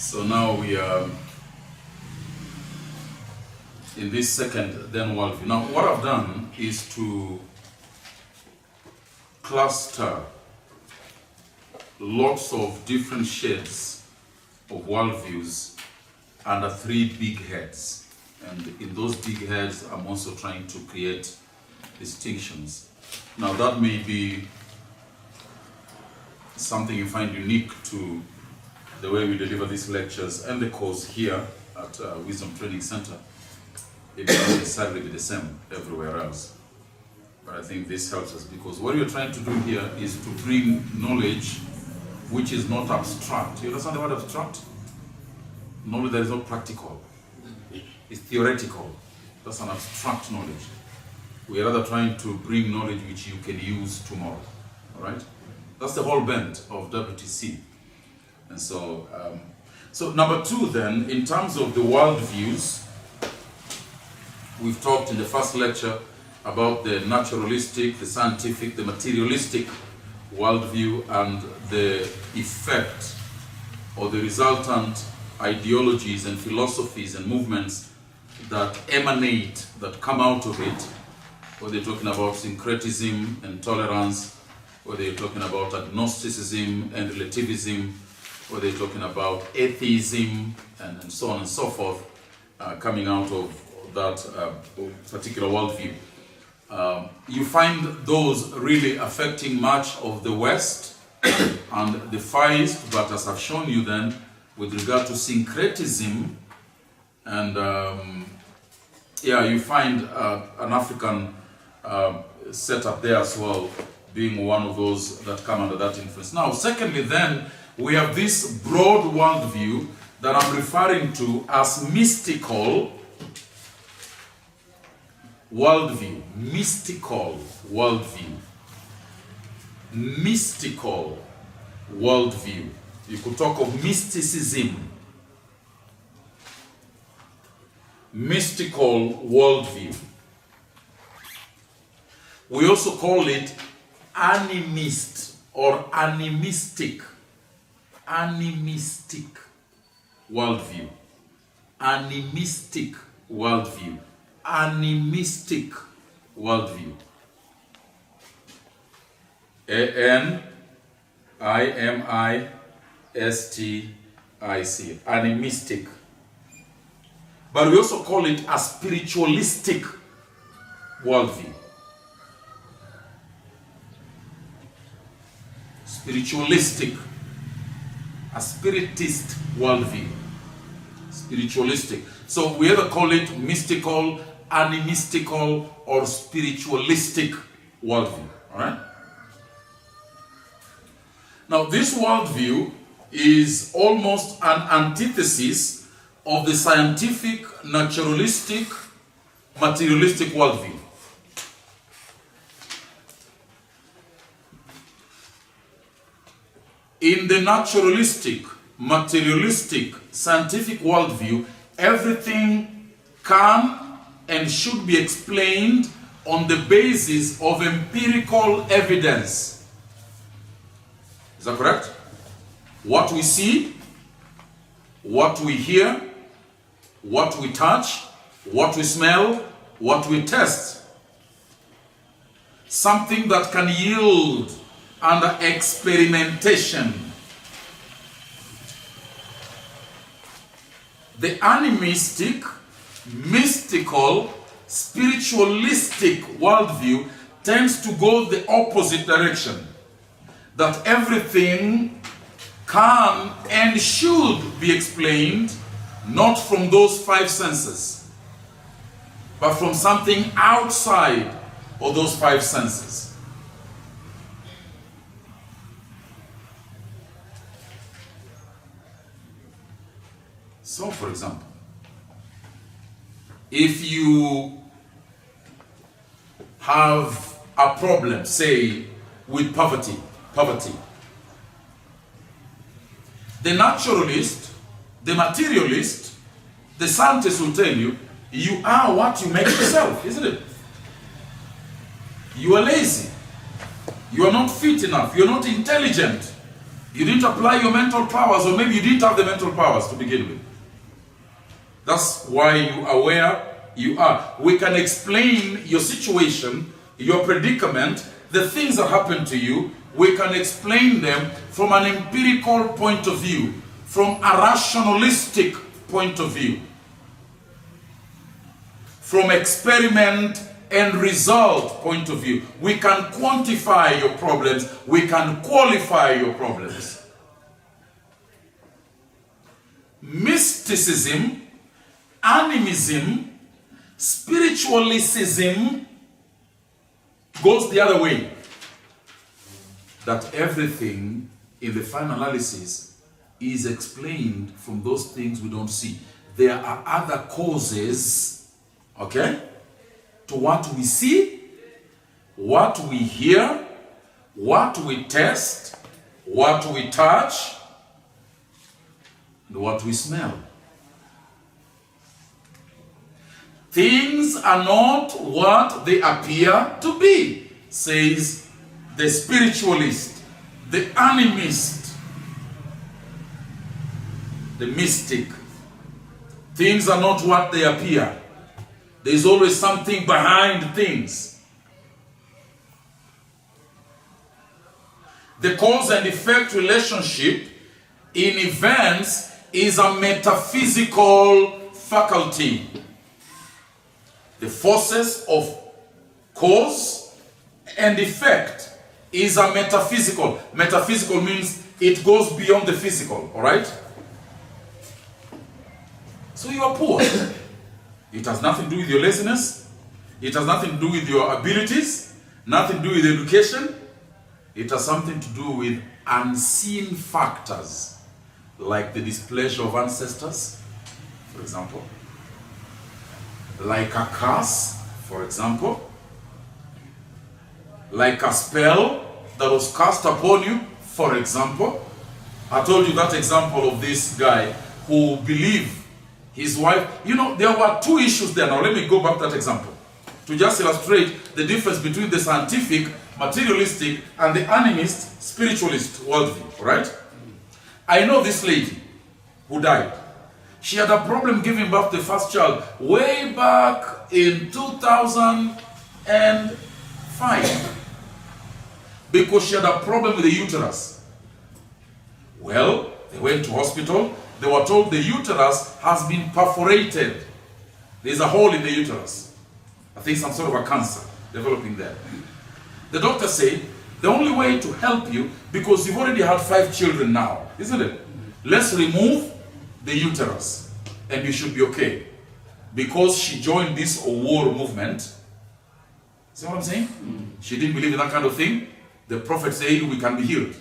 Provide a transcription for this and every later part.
So now we are in this second then worldview. Now what I've done is to cluster lots of different shades of worldviews under three big heads. And in those big heads, I'm also trying to create distinctions. Now that may be something you find unique to the way we deliver these lectures and the course here at Wisdom Training Center. It may not necessarily be the same everywhere else. But I think this helps us because what we're trying to do here is to bring knowledge which is not abstract. You understand the word abstract? Knowledge that is not practical. It's theoretical. That's an abstract knowledge. We are rather trying to bring knowledge which you can use tomorrow. All right? That's the whole bent of WTC. And so, so number two then, in terms of the worldviews, we've talked in the first lecture about the naturalistic, the scientific, the materialistic worldview and the effect or the resultant ideologies and philosophies and movements that emanate, that come out of it, whether you're talking about syncretism and tolerance, whether you're talking about agnosticism and relativism, whether you're talking about atheism and so on and so forth, coming out of that particular worldview. You find those really affecting much of the West and the Far East, but as I've shown you then, with regard to syncretism, and yeah, you find an African setup there as well, being one of those that come under that influence. Now, secondly then, we have this broad worldview that I'm referring to as mystical worldview. Mystical worldview. Mystical worldview. You could talk of mysticism. Mystical worldview. We also call it animist or animistic. Animistic worldview. Animistic worldview. Animistic worldview. A-N-I-M-I-S-T-I-C. Animistic. But we also call it a spiritualistic worldview. Spiritualistic. A spiritist worldview. Spiritualistic. So we either call it mystical, animistical, or spiritualistic worldview. Alright? Now this worldview is almost an antithesis of the scientific, naturalistic, materialistic worldview. In the naturalistic, materialistic, scientific worldview, everything can and should be explained on the basis of empirical evidence. Is that correct? What we see, what we hear, what we touch, what we smell, what we taste. Something that can yield under experimentation. The animistic, mystical, spiritualistic worldview tends to go the opposite direction. That everything can and should be explained not from those five senses, but from something outside of those five senses. So, for example, if you have a problem, say, with poverty, the naturalist, the materialist, the scientist will tell you, you are what you make yourself, isn't it? You are lazy. You are not fit enough. You are not intelligent. You didn't apply your mental powers, or maybe you didn't have the mental powers to begin with. That's why you are where you are. We can explain your situation, your predicament, the things that happen to you. We can explain them from an empirical point of view, from a rationalistic point of view, from experiment and result point of view. We can quantify your problems. We can qualify your problems. Mysticism, animism, spiritualicism goes the other way. That everything in the final analysis is explained from those things we don't see. There are other causes, okay, to what we see, what we hear, what we taste, what we touch, and what we smell. Things are not what they appear to be, says the spiritualist, the animist, the mystic. Things are not what they appear. There's always something behind things. The cause and effect relationship in events is a metaphysical faculty. The forces of cause and effect is a metaphysical. Metaphysical means it goes beyond the physical, all right? So you are poor. It has nothing to do with your laziness. It has nothing to do with your abilities. Nothing to do with education. It has something to do with unseen factors, like the displeasure of ancestors, for example. Like a curse, for example. Like a spell that was cast upon you, for example. I told you that example of this guy who believed his wife. You know, there were two issues there. Now let me go back to that example to just illustrate the difference between the scientific, materialistic, and the animist, spiritualist worldview, right? I know this lady who died. She had a problem giving birth to the first child way back in 2005 because she had a problem with the uterus. Well, they went to hospital. They were told the uterus has been perforated. There's a hole in the uterus. I think some sort of a cancer developing there. The doctor said, the only way to help you, because you've already had 5 children now, isn't it? Let's remove the uterus and you should be okay. Because she joined this war movement. See what I'm saying? She didn't believe in that kind of thing. The prophet said we can be healed.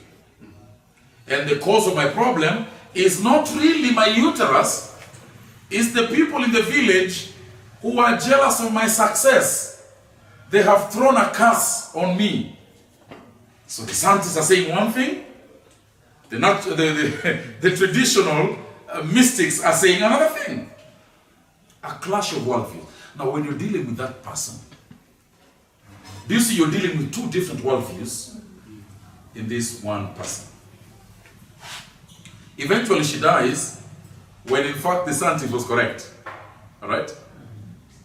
And the cause of my problem is not really my uterus. It's the people in the village who are jealous of my success. They have thrown a curse on me. So the scientists are saying one thing. The traditional mystics are saying another thing. A clash of worldviews. Now when you're dealing with that person, do you see you're dealing with two different worldviews in this one person? Eventually she dies when in fact the scientist was correct. Alright?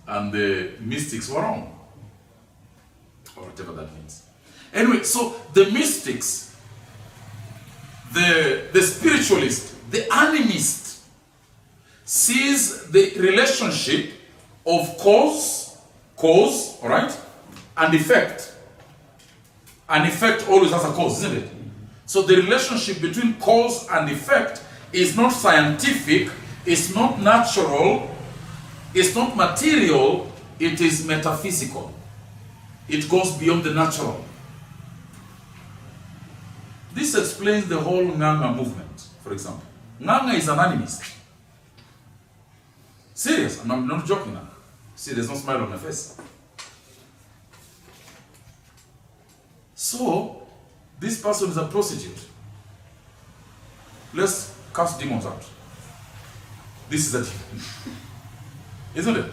And the mystics were wrong. Or whatever that means. Anyway, so the mystics, the spiritualist, the animist, sees the relationship of cause, all right, and effect. And effect always has a cause, isn't it? So the relationship between cause and effect is not scientific, it's not natural, it's not material, it is metaphysical. It goes beyond the natural. This explains the whole Nganga movement, for example. Nganga is an animist. Serious, I'm not joking now. See, there's no smile on my face. So, this person is a prostitute. Let's cast demons out. This is a demon. Isn't it?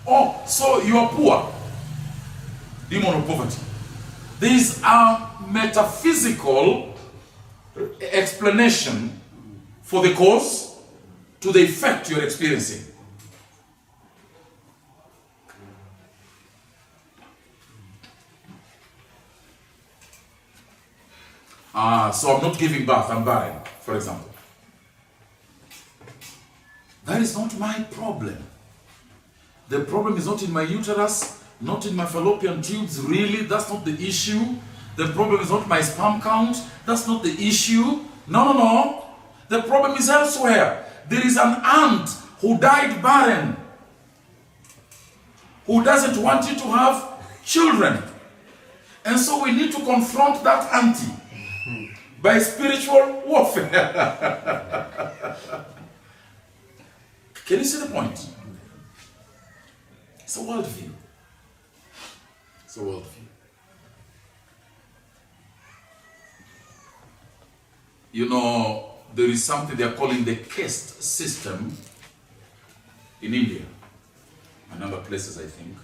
Oh, so you are poor. Demon of poverty. There is a metaphysical explanation for the cause to the effect you're experiencing. So I'm not giving birth, I'm barren, for example. That is not my problem. The problem is not in my uterus, not in my fallopian tubes, really, that's not the issue. The problem is not my sperm count, that's not the issue. No. The problem is elsewhere. There is an aunt who died barren, who doesn't want you to have children. And so we need to confront that auntie by spiritual warfare. Can you see the point? It's a worldview. It's a worldview. You know, there is something they are calling the caste system in India and other places, I think.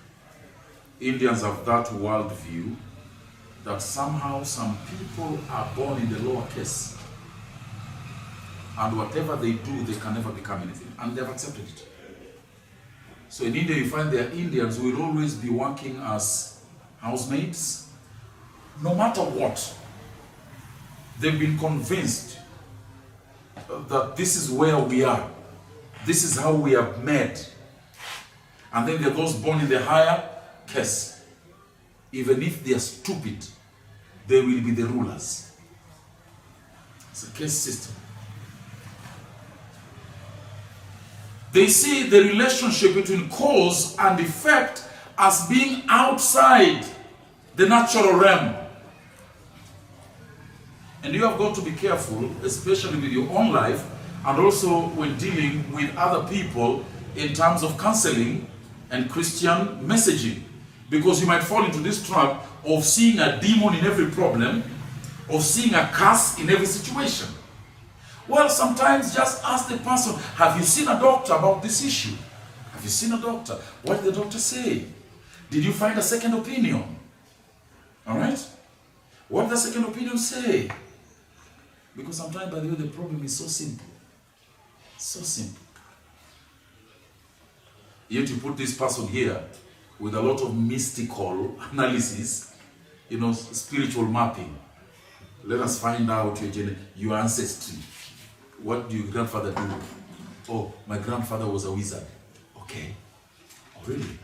Indians have that worldview that somehow some people are born in the lower caste, and whatever they do, they can never become anything, and they've accepted it. So in India, you find there are Indians who will always be working as housemaids, no matter what. They've been convinced that this is where we are. This is how we are made. And then there are those born in the higher caste. Even if they are stupid, they will be the rulers. It's a caste system. They see the relationship between cause and effect as being outside the natural realm. And you have got to be careful, especially with your own life, and also when dealing with other people in terms of counseling and Christian messaging. Because you might fall into this trap of seeing a demon in every problem, of seeing a curse in every situation. Well, sometimes just ask the person, have you seen a doctor about this issue? Have you seen a doctor? What did the doctor say? Did you find a second opinion? All right? What did the second opinion say? Because sometimes, by the way, the problem is so simple. So simple. Yet you put this person here with a lot of mystical analysis, you know, spiritual mapping. Let us find out your ancestry. What do your grandfather do? Oh, my grandfather was a wizard. Okay. Oh, really?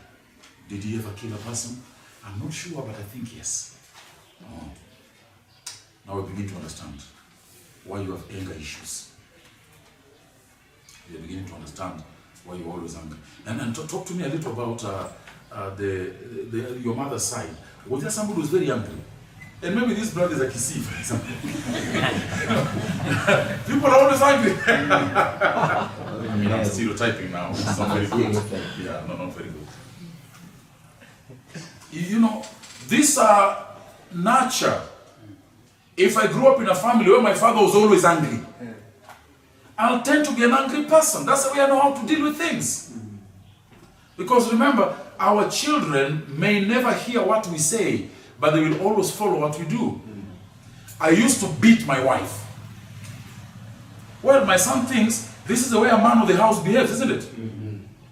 Did he ever kill a person? I'm not sure, but I think yes. Oh. Now we begin to understand why you have anger issues. You're beginning to understand why you're always angry. And talk to me a little about your mother's side. Was there somebody who was very angry? And maybe this brother is a Kisii, for example. People are always angry. I mean, I'm stereotyping now. It's not very good. Yeah, no, not very good. You know, these are nurture. If I grew up in a family where my father was always angry, I'll tend to be an angry person. That's the way I know how to deal with things. Because remember, our children may never hear what we say, but they will always follow what we do. I used to beat my wife. Well, my son thinks this is the way a man of the house behaves, isn't it?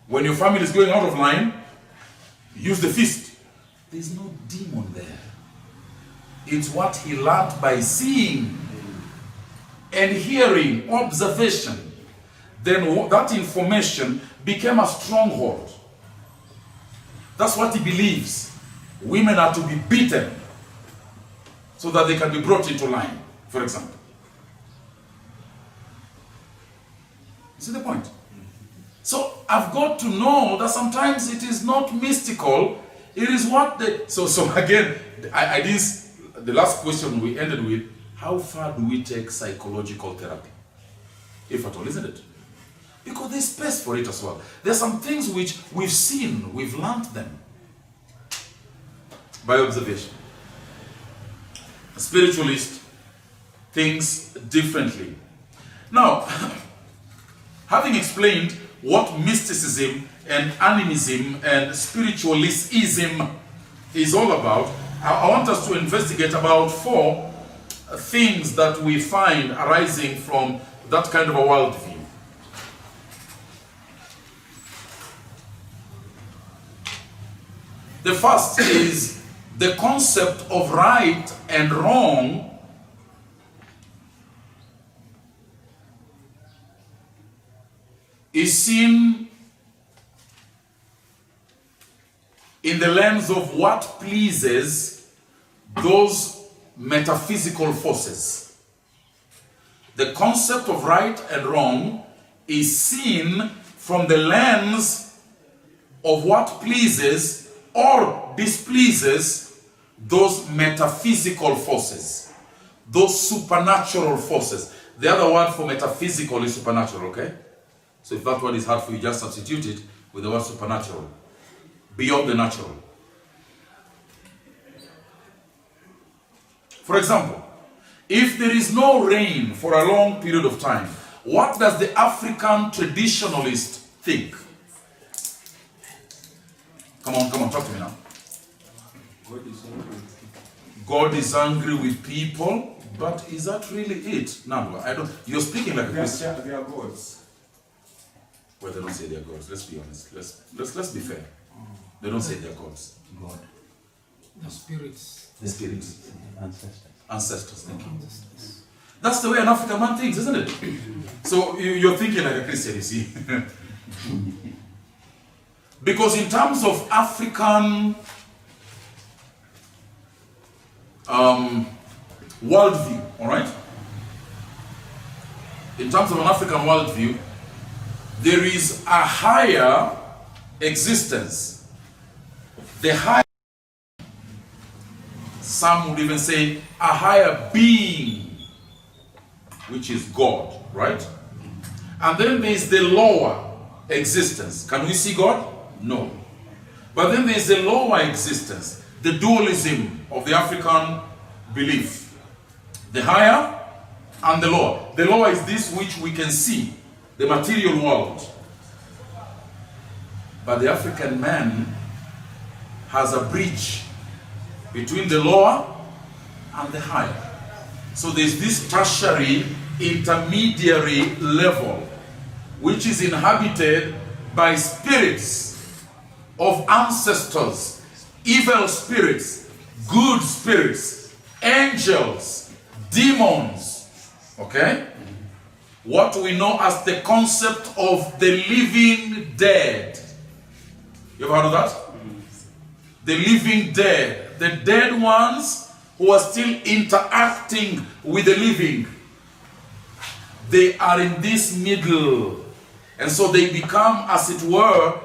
When your family is going out of line, use the fist. There's no demon there. It's what he learned by seeing and hearing, observation. Then that information became a stronghold. That's what he believes. Women are to be beaten so that they can be brought into line, for example. You see the point? So I've got to know that sometimes it is not mystical. It is what they... So again, the last question we ended with, how far do we take psychological therapy? If at all, isn't it? Because there's space for it as well. There are some things which we've seen, we've learned them by observation. A spiritualist thinks differently. Now, having explained what mysticism and animism and spiritualism is all about, I want us to investigate about 4 things that we find arising from that kind of a worldview. The first is the concept of right and wrong is seen in the lens of what pleases those metaphysical forces. The concept of right and wrong is seen from the lens of what pleases or displeases those metaphysical forces, those supernatural forces. The other word for metaphysical is supernatural, okay? So if that word is hard for you, just substitute it with the word supernatural. Beyond the natural. For example, if there is no rain for a long period of time, what does the African traditionalist think? Come on, talk to me now. God is angry with people, but is that really it? No, I don't. You're speaking like a Christian. They are gods. Well, they don't say they're gods. Let's be honest. Let's be fair. They don't say they're gods. God. The spirits. The spirits. Ancestors. Thank you. Ancestors. That's the way an African man thinks, isn't it? So you're thinking like a Christian, you see. Because in terms of African worldview, all right? In terms of an African worldview, there is a higher existence. The higher, some would even say, a higher being, which is God, right? And then there's the lower existence. Can we see God? No. But then there's the lower existence, the dualism of the African belief. The higher and the lower. The lower is this which we can see, the material world. But the African man has a bridge between the lower and the higher. So there's this tertiary, intermediary level, which is inhabited by spirits of ancestors, evil spirits, good spirits, angels, demons. Okay? What we know as the concept of the living dead. You ever heard of that? The living dead. The dead ones who are still interacting with the living. They are in this middle. And so they become, as it were,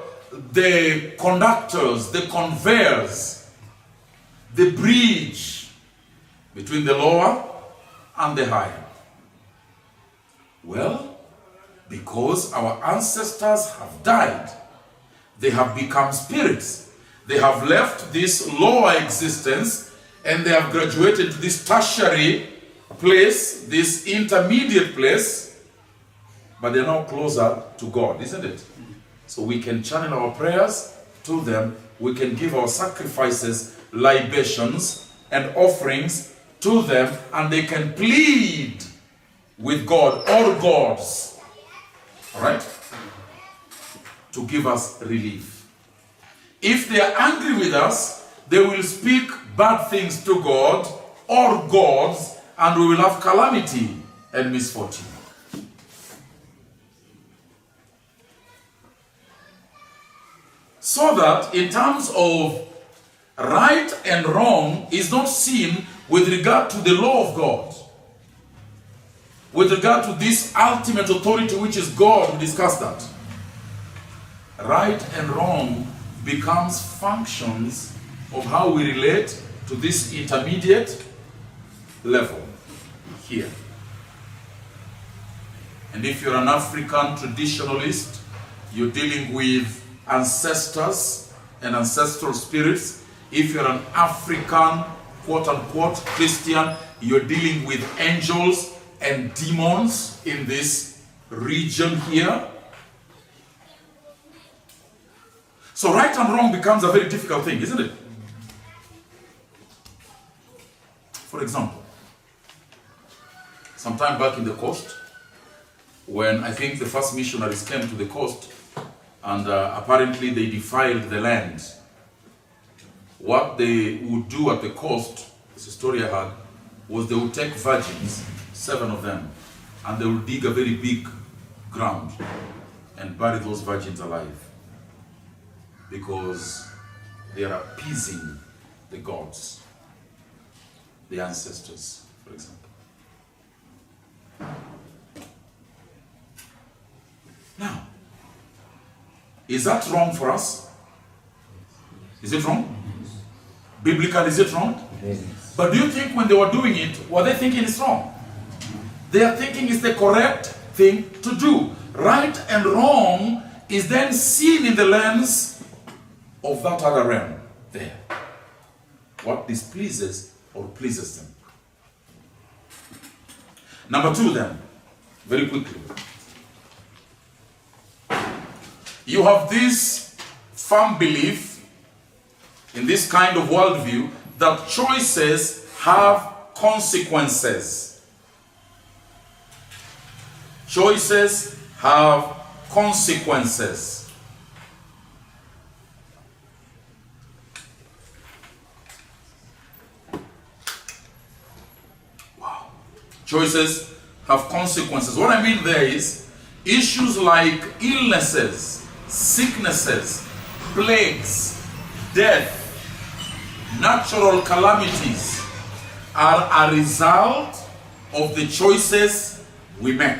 the conductors, the conveyors, the bridge between the lower and the higher. Well, because our ancestors have died, they have become spirits. They have left this lower existence and they have graduated to this tertiary place, this intermediate place, but they're now closer to God, isn't it? So we can channel our prayers to them, we can give our sacrifices, libations, and offerings to them, and they can plead with God or gods, all right, to give us relief. If they are angry with us, they will speak bad things to God or gods, and we will have calamity and misfortune. So that in terms of right and wrong is not seen with regard to the law of God. With regard to this ultimate authority which is God, we discussed that. Right and wrong becomes functions of how we relate to this intermediate level here. And if you're an African traditionalist, you're dealing with ancestors and ancestral spirits. If you're an African quote-unquote Christian, you're dealing with angels and demons in this region here. So right and wrong becomes a very difficult thing, isn't it? For example, sometime back in the coast, when I think the first missionaries came to the coast, and apparently they defiled the land. What they would do at the coast, this story I had, was they would take virgins, 7 of them, and they would dig a very big ground and bury those virgins alive, because they are appeasing the gods, the ancestors, for example. Now, is that wrong for us? Is it wrong? Biblical, is it wrong? Yes. But do you think when they were doing it, were they thinking it's wrong? They are thinking it's the correct thing to do. Right and wrong is then seen in the lens of that other realm there. What displeases or pleases them. Number 2 then, very quickly. You have this firm belief in this kind of worldview that choices have consequences. Choices have consequences. Wow. Choices have consequences. What I mean there is issues like illnesses, sicknesses, plagues, death, natural calamities are a result of the choices we make.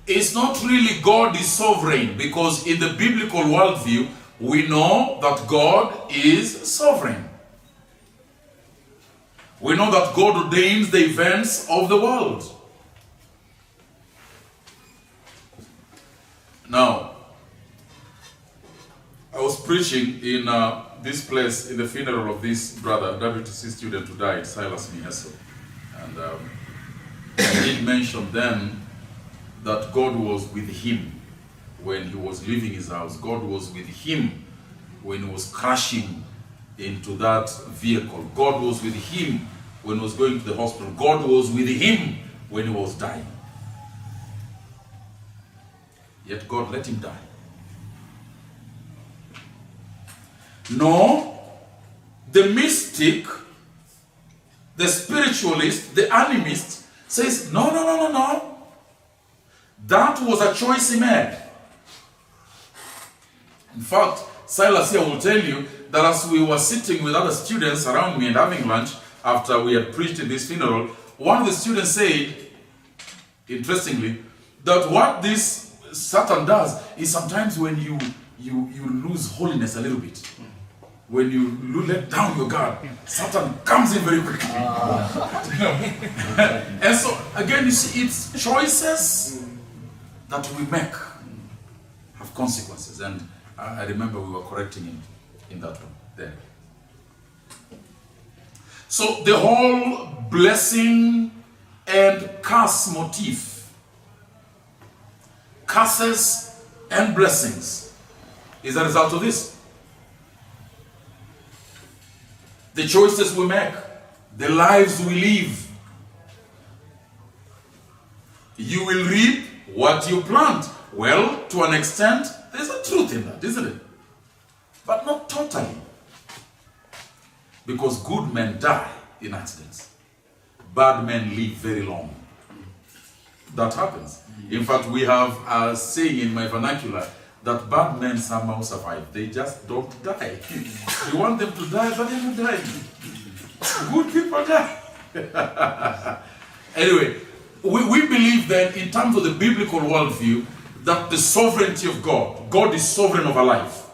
It's not really God is sovereign, because in the biblical worldview, we know that God is sovereign. We know that God ordains the events of the world. Now, I was preaching in this place in the funeral of this brother, WTC student who died, Silas Miheso. And I did mention then that God was with him when he was leaving his house. God was with him when he was crashing into that vehicle. God was with him when he was going to the hospital. God was with him when he was dying. Yet God let him die. No, the mystic, the spiritualist, the animist says, no. That was a choice he made. In fact, Silas here will tell you that as we were sitting with other students around me and having lunch after we had preached in this funeral, one of the students said, interestingly, that what this Satan does is sometimes when you lose holiness a little bit, when you let down your guard, Satan comes in very quickly. And so, again, you see, it's choices that we make have consequences. And I remember we were correcting him in that one there. So the whole blessing and curse motif, curses and blessings, is a result of this. The choices we make, the lives we live. You will reap what you plant. Well, to an extent, there's a truth in that, isn't it? But not totally. Because good men die in accidents. Bad men live very long. That happens. In fact, we have a saying in my vernacular that bad men somehow survive. They just don't die. You want them to die, but they don't die. Good people die. Anyway, we believe that in terms of the biblical worldview, that the sovereignty of God is sovereign over life.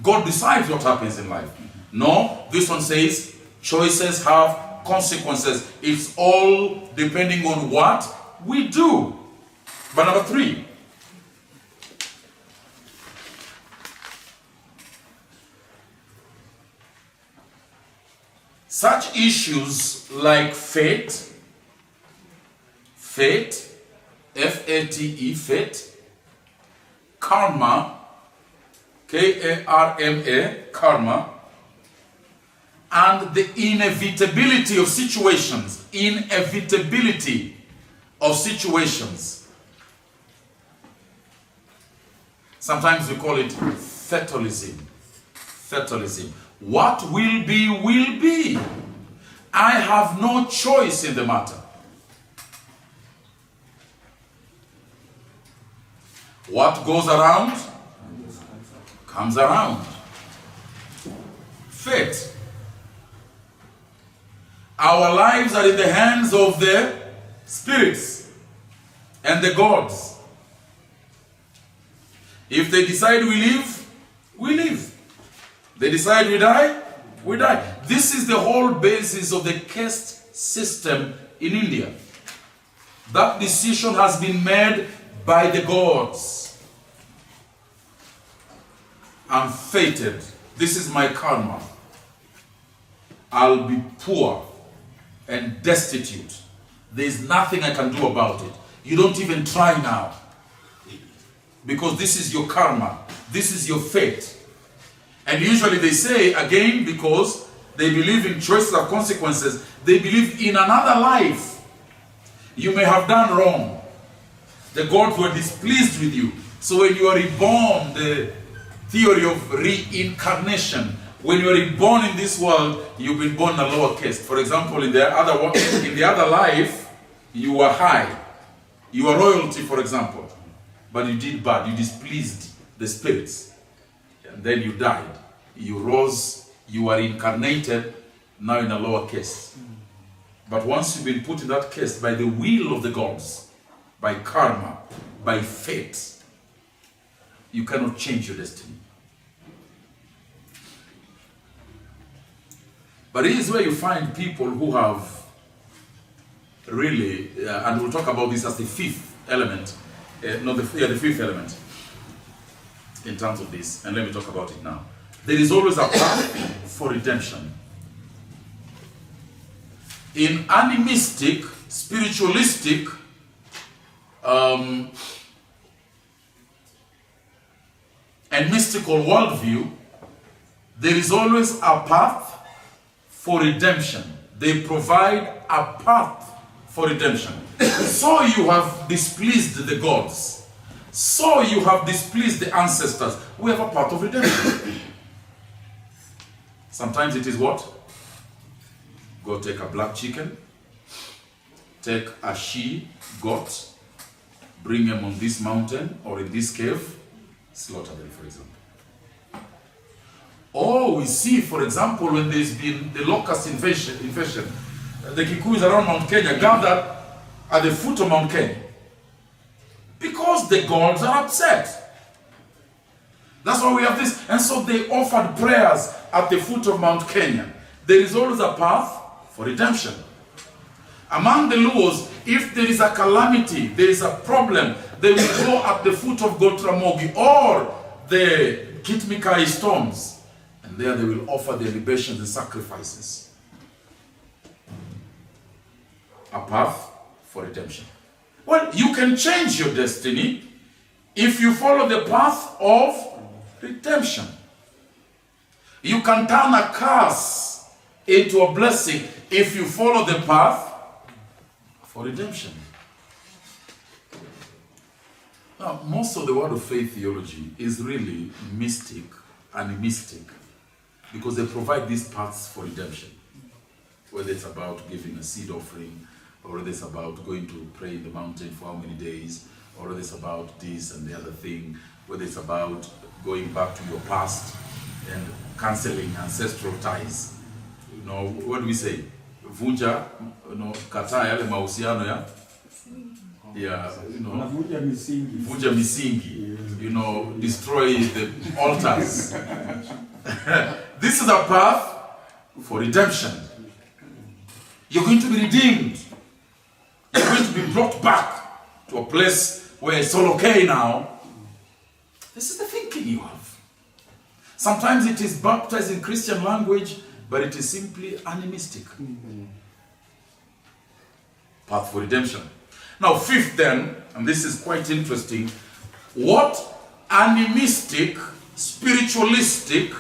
God decides what happens in life. No, this one says choices have consequences. It's all depending on what we do. But number 3, such issues like fate, F-A-T-E, fate, karma, K-A-R-M-A, karma, and the inevitability of situations. Inevitability of situations. Sometimes we call it fatalism. Fatalism. What will be, will be. I have no choice in the matter. What goes around comes around. Fate. Our lives are in the hands of the spirits and the gods. If they decide we live, we live. They decide we die, we die. This is the whole basis of the caste system in India. That decision has been made by the gods. I'm fated. This is my karma. I'll be poor and destitute. There's nothing I can do about it. You don't even try now. Because this is your karma. This is your fate. And usually they say, again, because they believe in choices of consequences, they believe in another life. You may have done wrong. The gods were displeased with you. So when you are reborn, the theory of reincarnation, when you are reborn in this world, you've been born in a lower caste. For example, in the other life, you were high. You were royalty, for example. But you did bad. You displeased the spirits. And then you died. You rose. You were incarnated, now in a lower caste. But once you've been put in that caste by the will of the gods, by karma, by fate, you cannot change your destiny. But it is where you find people who have really, and we'll talk about this as the fifth element, the fifth element in terms of this, and let me talk about it now. There is always a path for redemption. In animistic, spiritualistic, and mystical worldview, there is always a path for redemption. They provide a path for redemption. So you have displeased the gods. So you have displeased the ancestors. We have a path of redemption. Sometimes it is what? Go take a black chicken, take a she-goat, bring them on this mountain or in this cave, slaughter them, for example. Or we see, for example, when there's been the locust invasion, the Kikuyus around Mount Kenya gathered at the foot of Mount Kenya because the gods are upset. That's why we have this. And so they offered prayers at the foot of Mount Kenya. There is always a path for redemption. Among the Luos, if there is a calamity, there is a problem, they will go at the foot of Gotramogi or the Kitmikai stones. And there they will offer their libations and sacrifices. A path for redemption. Well, you can change your destiny if you follow the path of redemption. You can turn a curse into a blessing if you follow the path for redemption. Now, most of the word of faith theology is really mystic, animistic, because they provide these paths for redemption. Whether it's about giving a seed offering, or whether it's about going to pray in the mountain for how many days, or whether it's about this and the other thing, whether it's about going back to your past and cancelling ancestral ties. You know, what do we say? Vunja, kataa yale mahusiano ya, Vunja misingi. Vunja misingi. Destroy the altars. This is a path for redemption. You're going to be redeemed. You're going to be brought back to a place where it's all okay now. This is the thinking you have. Sometimes it is baptized in Christian language, but it is simply animistic. Path for redemption. Now, fifth then, and this is quite interesting, what animistic, spiritualistic,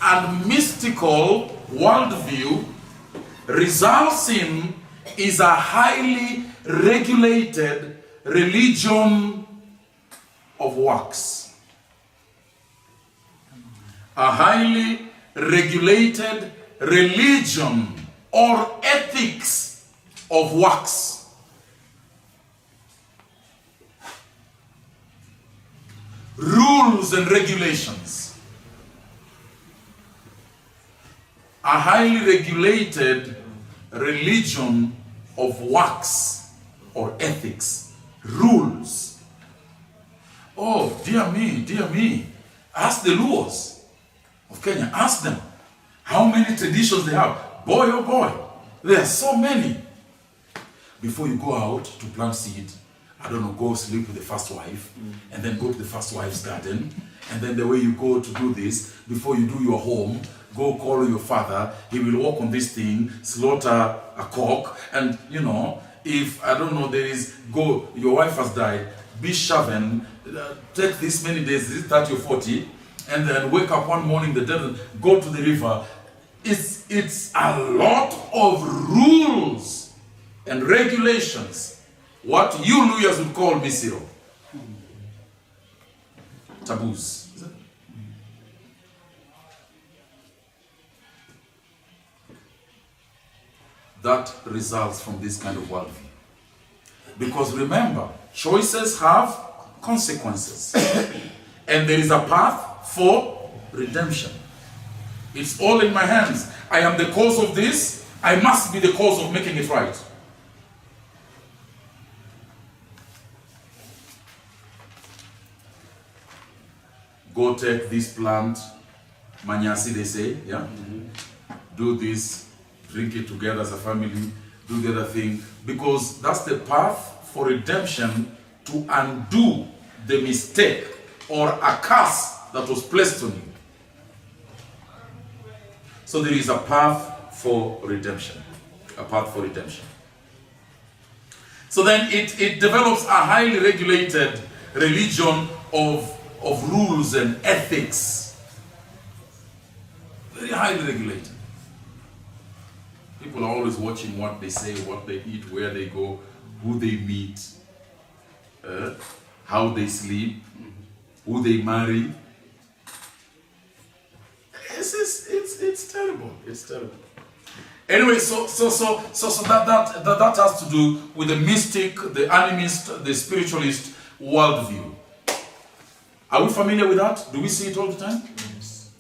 and mystical worldview results in is a highly regulated religion of works. A highly regulated religion or ethics of works. Rules and regulations. A highly regulated religion of works or ethics. Rules. Oh, dear me. Ask the Luos of Kenya. Ask them how many traditions they have. Boy, oh boy, there are so many. Before you go out to plant seed, I don't know, go sleep with the first wife, and then go to the first wife's garden, and then the way you go to do this, before you do your home, go call your father, he will walk on this thing, slaughter a cock, and you know, if, I don't know, there is, go, your wife has died, be shaven, take this many days, this 30 or 40, and then wake up one morning, the dead, go to the river. It's a lot of rules and regulations. What you Luyas would call misiro. Taboos. Is it? That results from this kind of worldview. Because remember, choices have consequences. And there is a path for redemption. It's all in my hands. I am the cause of this. I must be the cause of making it right. Go take this plant, manyasi they say, yeah? Do this, drink it together as a family, do the other thing. Because that's the path for redemption, to undo the mistake or a curse that was placed on you. So there is a path for redemption. A path for redemption. So then it develops a highly regulated religion of rules and ethics. Very highly regulated. People are always watching what they say, what they eat, where they go, who they meet, how they sleep, who they marry. It's terrible. It's terrible. Anyway, so that has to do with the mystic, the animist, the spiritualist worldview. Are we familiar with that? Do we see it all the time? Yes.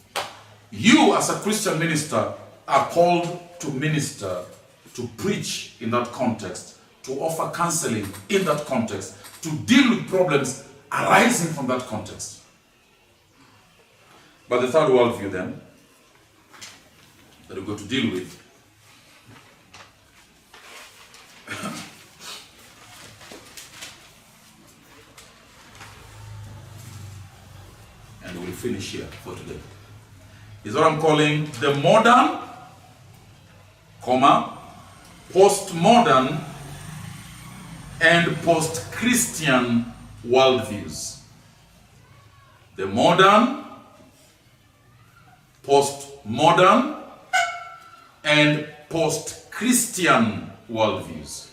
You, as a Christian minister, are called to minister, to preach in that context, to offer counseling in that context, to deal with problems arising from that context. But the third worldview then, that we're going to deal with, and we'll finish here for today, is what I'm calling the modern, postmodern, and post-Christian worldviews. The modern, postmodern, and post-Christian worldviews.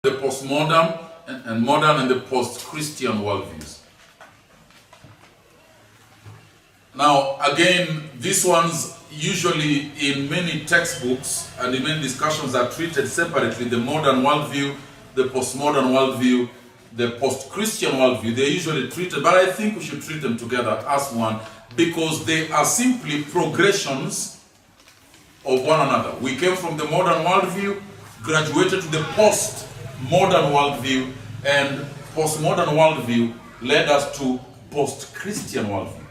The postmodern and modern and the post-Christian worldviews. Now, again, these ones usually in many textbooks and in many discussions are treated separately. The modern worldview, the postmodern worldview, the post-Christian worldview, they're usually treated, but I think we should treat them together as one, because they are simply progressions of one another. We came from the modern worldview, graduated to the post-modern worldview, and post-modern worldview led us to post-Christian worldview.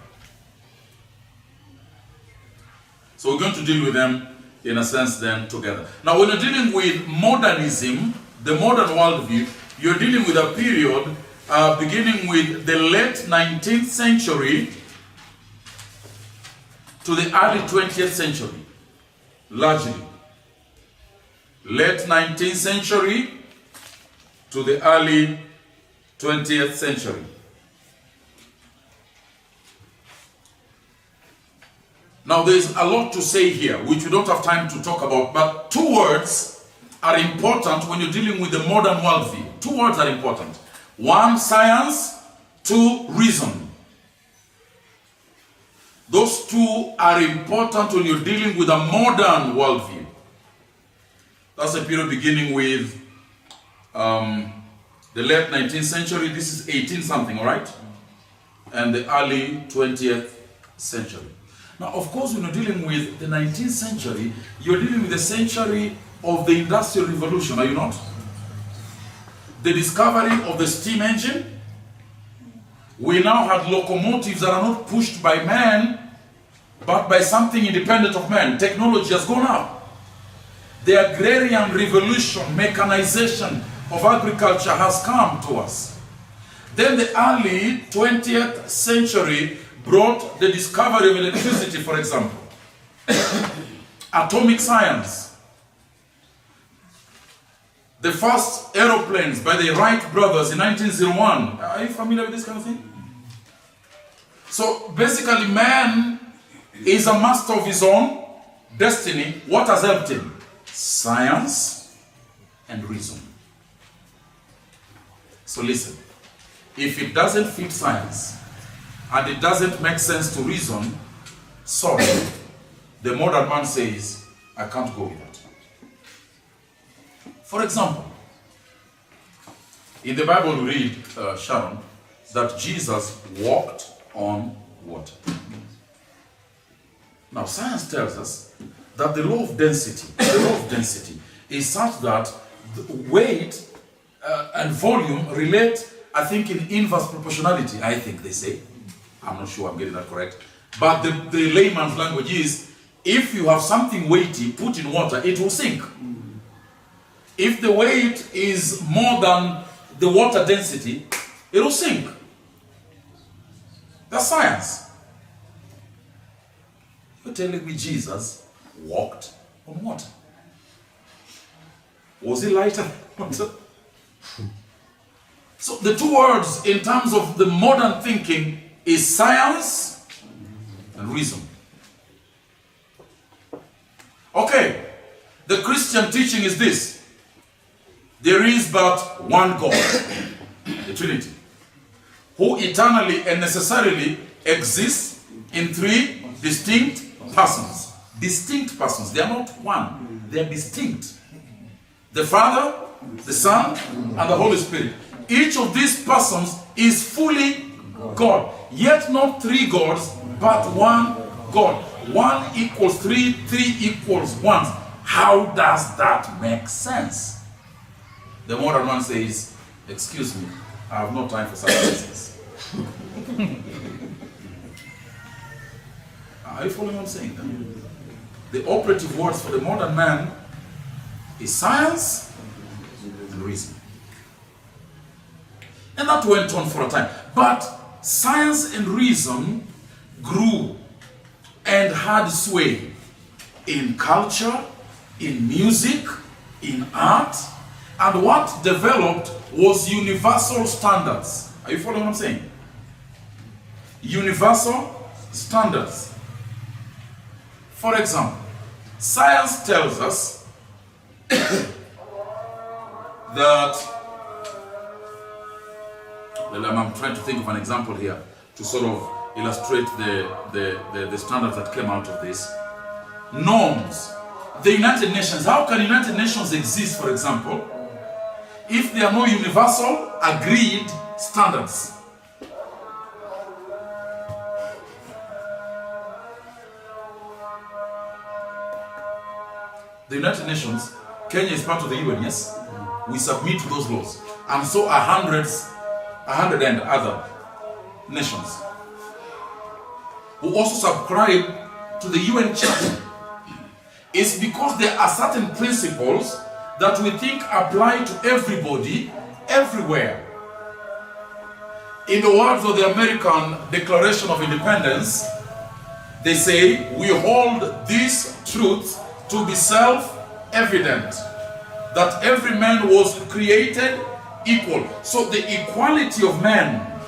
So we're going to deal with them in a sense then together. Now when you're dealing with modernism, the modern worldview, you're dealing with a period beginning with the late 19th century to the early 20th century, largely. Late 19th century to the early 20th century. Now there's a lot to say here, which we don't have time to talk about, but two words are important when you're dealing with the modern worldview. Two words are important. One, science. Two, reason. Those two are important when you're dealing with a modern worldview. That's a period beginning with the late 19th century. This is 18 something, all right? And the early 20th century. Now, of course, when you're dealing with the 19th century, you're dealing with the century of the Industrial Revolution, are you not? The discovery of the steam engine. We now had locomotives that are not pushed by man, but by something independent of man. Technology has gone up. The agrarian revolution, mechanization of agriculture has come to us. Then the early 20th century brought the discovery of electricity, for example. Atomic science. The first aeroplanes by the Wright brothers in 1901. Are you familiar with this kind of thing? So basically, man is a master of his own destiny. What has helped him? Science and reason. So listen, if it doesn't fit science and it doesn't make sense to reason, sorry, the modern man says, I can't go with that. For example, in the Bible we read, Sharon, that Jesus walked on water. Now science tells us that the law of density is such that the weight and volume relate, I think, in inverse proportionality, I think they say. I'm not sure I'm getting that correct. But the layman's language is, if you have something weighty put in water, it will sink. If the weight is more than the water density, it will sink. That's science. You're telling me Jesus walked on water? Was he lighter than water? So the two words in terms of the modern thinking is science and reason. Okay, the Christian teaching is this. There is but one God, the Trinity, who eternally and necessarily exists in three distinct persons. Distinct persons. They are not one. They are distinct. The Father, the Son, and the Holy Spirit. Each of these persons is fully God. Yet not three gods, but one God. 1 equals 3, 3 equals 1. How does that make sense? The modern man says, excuse me, I have no time for such nonsense. Are you following what I'm saying then? The operative words for the modern man is science and reason. And that went on for a time. But science and reason grew and had sway in culture, in music, in art, and what developed was universal standards. Are you following what I'm saying? Universal standards. For example, science tells us that, well, I'm trying to think of an example here to sort of illustrate the standards that came out of this. Norms. The United Nations. How can United Nations exist, for example, if there are no universal agreed standards? The United Nations, Kenya is part of the UN, yes? We submit to those laws. And so are 100 and other nations who also subscribe to the UN Charter. It's because there are certain principles that we think apply to everybody, everywhere. In the words of the American Declaration of Independence, they say, we hold these truths to be self-evident, that every man was created equal. So the equality of man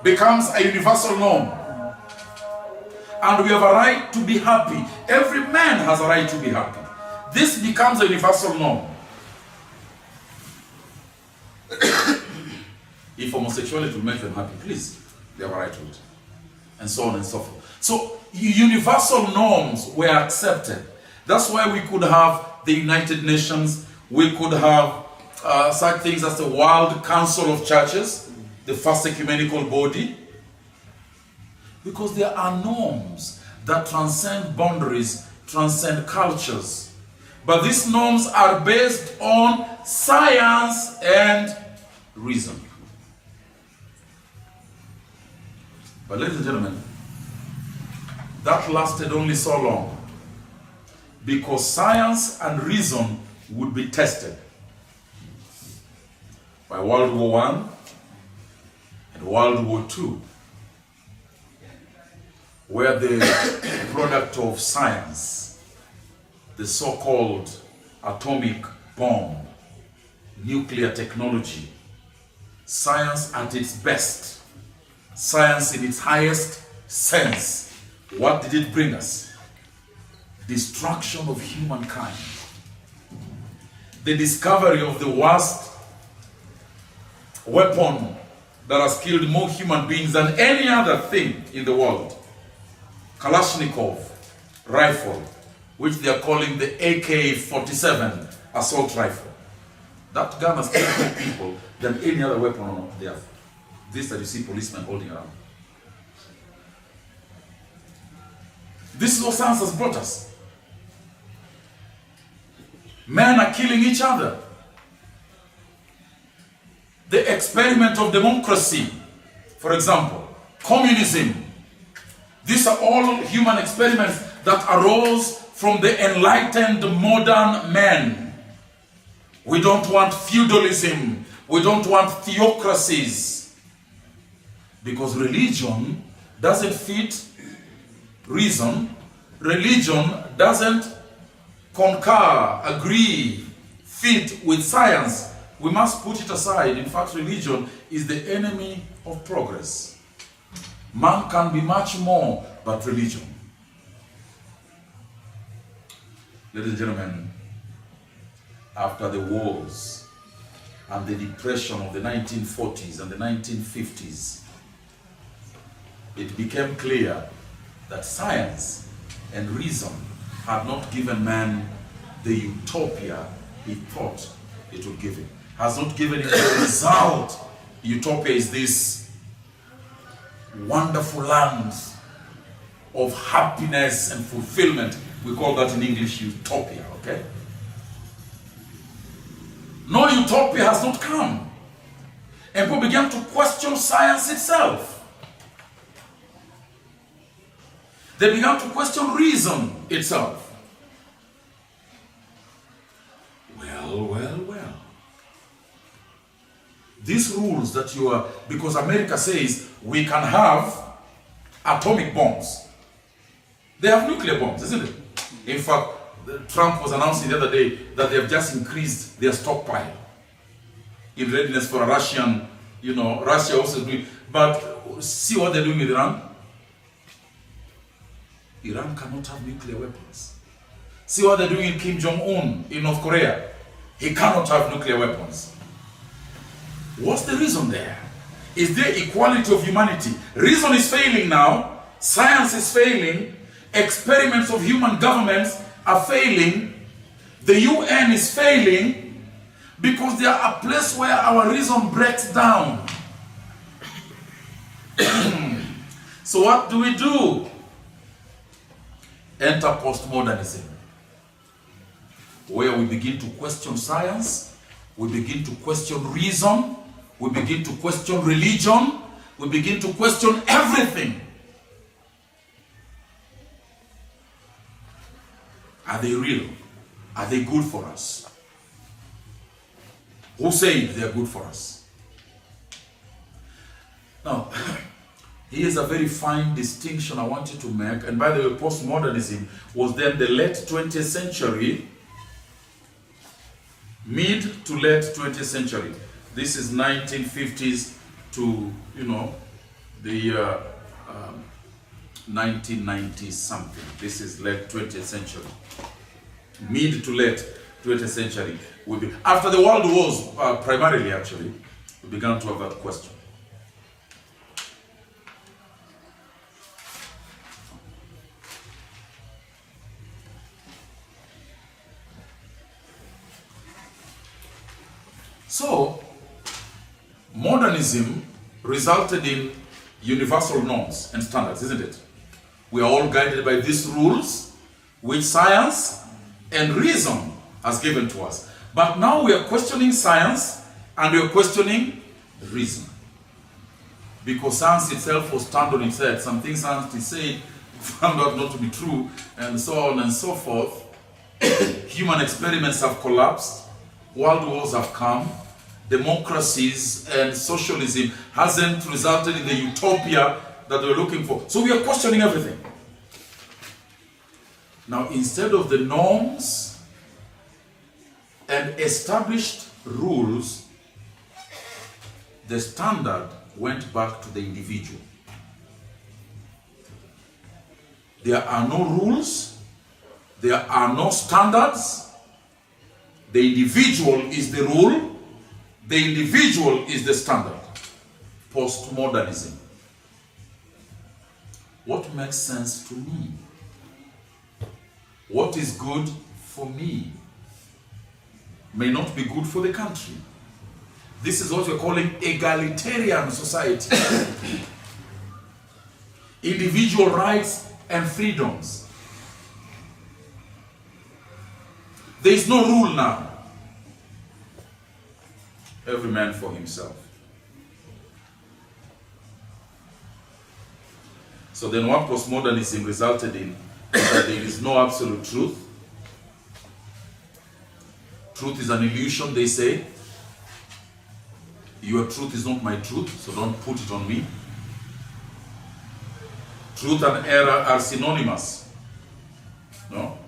becomes a universal norm. and we have a right to be happy. Every man has a right to be happy. This becomes a universal norm. If homosexuality will make them happy, please, they have a right to it. And so on and so forth. So universal norms were accepted. That's why we could have the United Nations, we could have such things as the World Council of Churches, the first ecumenical body, because there are norms that transcend boundaries, transcend cultures. But these norms are based on science and reason. But ladies and gentlemen, that lasted only so long because science and reason would be tested. By World War I and World War II, where the product of science, the so-called atomic bomb, nuclear technology, science at its best, science in its highest sense, what did it bring us? Destruction of humankind. The discovery of the worst weapon that has killed more human beings than any other thing in the world. Kalashnikov rifle, which they are calling the AK-47 assault rifle. That gun has killed more people than any other weapon on the earth. This that you see policemen holding around. This is what science has brought us. Men are killing each other. The experiment of democracy, for example, communism. These are all human experiments that arose from the enlightened modern men. We don't want feudalism. We don't want theocracies. Because religion doesn't fit reason. Religion doesn't concur, agree, fit with science. We must put it aside. In fact, religion is the enemy of progress. Man can be much more but religion. Ladies and gentlemen, after the wars and the depression of the 1940s and the 1950s, it became clear that science and reason had not given man the utopia he thought it would give him. Has not given him the result. Utopia is this wonderful land of happiness and fulfillment. We call that in English utopia, okay? No utopia has not come. And people began to question science itself. They began to question reason itself. Well. These rules that you are, because America says we can have atomic bombs. They have nuclear bombs, isn't it? In fact, Trump was announcing the other day that they have just increased their stockpile in readiness for a Russian, Russia also doing. But see what they're doing with Iran? Iran cannot have nuclear weapons. See what they're doing in Kim Jong-un in North Korea. He cannot have nuclear weapons. What's the reason there? Is there equality of humanity? Reason is failing now. Science is failing. Experiments of human governments are failing. The UN is failing because they are a place where our reason breaks down. So what do we do? Enter postmodernism, where we begin to question science, we begin to question reason, we begin to question religion, we begin to question everything. Are they real? Are they good for us? Who said they are good for us? Now, here's a very fine distinction I want you to make. And by the way, postmodernism was then the late 20th century, mid to late 20th century. This is 1950s to, the 1990 something. This is late 20th century. Mid to late 20th century. After the world wars, primarily actually, we began to have that question. So, modernism resulted in universal norms and standards, isn't it? We are all guided by these rules, which science and reason has given to us. But now we are questioning science and we are questioning reason. Because science itself will stand on its head. Some things science said found out not to be true, and so on and so forth. Human experiments have collapsed. World wars have come. Democracies and socialism hasn't resulted in the utopia that we're looking for. So we are questioning everything. Now, instead of the norms and established rules, the standard went back to the individual. There are no rules, there are no standards. The individual is the rule, the individual is the standard. Postmodernism. What makes sense to me? What is good for me may not be good for the country. This is what we're calling egalitarian society. Individual rights and freedoms. There is no rule now. Every man for himself. So then what postmodernism resulted in is that there is no absolute truth. Truth is an illusion, they say. Your truth is not my truth, so don't put it on me. Truth and error are synonymous. No?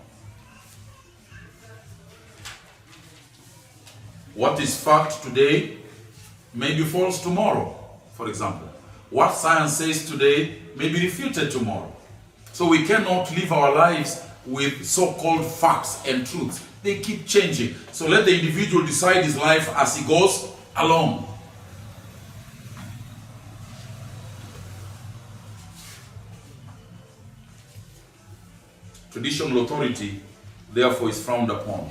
What is fact today may be false tomorrow, for example. What science says today may be refuted tomorrow. So we cannot live our lives with so-called facts and truths. They keep changing. So let the individual decide his life as he goes along. Traditional authority, therefore, is frowned upon.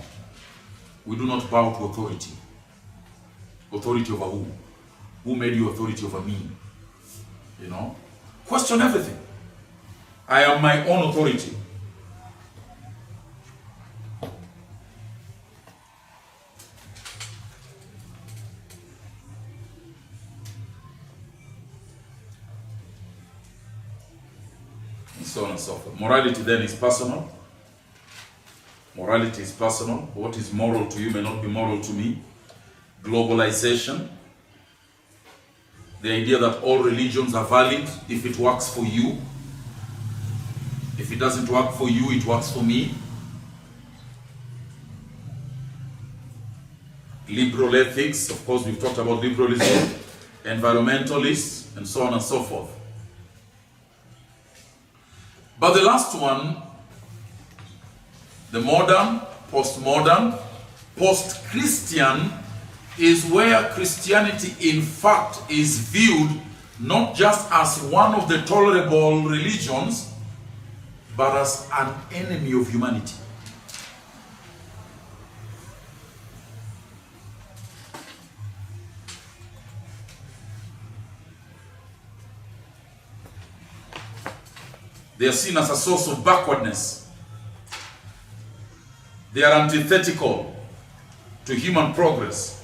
We do not bow to authority. Authority over who? Who made you authority over me? You know? Question everything. I am my own authority. And so on and so forth. Morality then is personal. Morality is personal. What is moral to you may not be moral to me. Globalization. The idea that all religions are valid if it works for you. If it doesn't work for you, it works for me. Liberal ethics. Of course, we've talked about liberalism. Environmentalists, and so on and so forth. But the last one, the modern, postmodern, post-Christian, is where Christianity in fact is viewed not just as one of the tolerable religions, but as an enemy of humanity. They are seen as a source of backwardness. They are antithetical to human progress.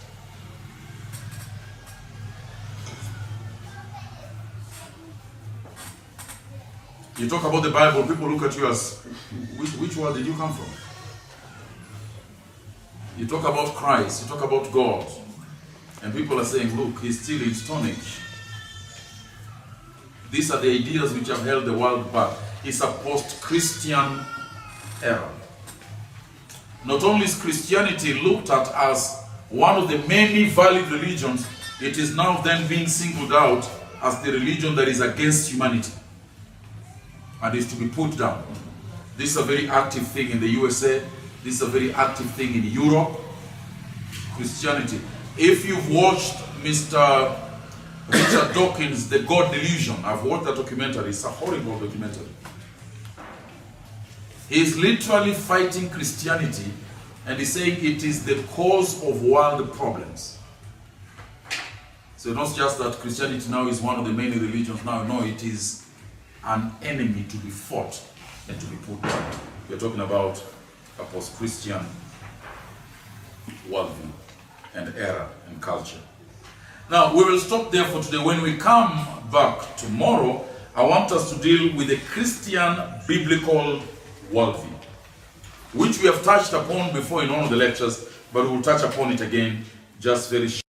You talk about the Bible, people look at you as, which world did you come from? You talk about Christ, you talk about God, and people are saying, look, he's still in Stone Age. These are the ideas which have held the world back. It's a post-Christian era. Not only is Christianity looked at as one of the many valid religions, it is now then being singled out as the religion that is against humanity. and is to be put down. This is a very active thing in the USA. This is a very active thing in Europe. Christianity. If you've watched Mr. Richard Dawkins' The God Delusion, I've watched that documentary. It's a horrible documentary. He's literally fighting Christianity, and he's saying it is the cause of world problems. So not just that Christianity now is one of the many religions now. No, it is an enemy to be fought and to be put down. We're talking about a post-Christian worldview and era and culture. Now, we will stop there for today. When we come back tomorrow, I want us to deal with the Christian biblical worldview, which we have touched upon before in one of the lectures, but we will touch upon it again just very shortly.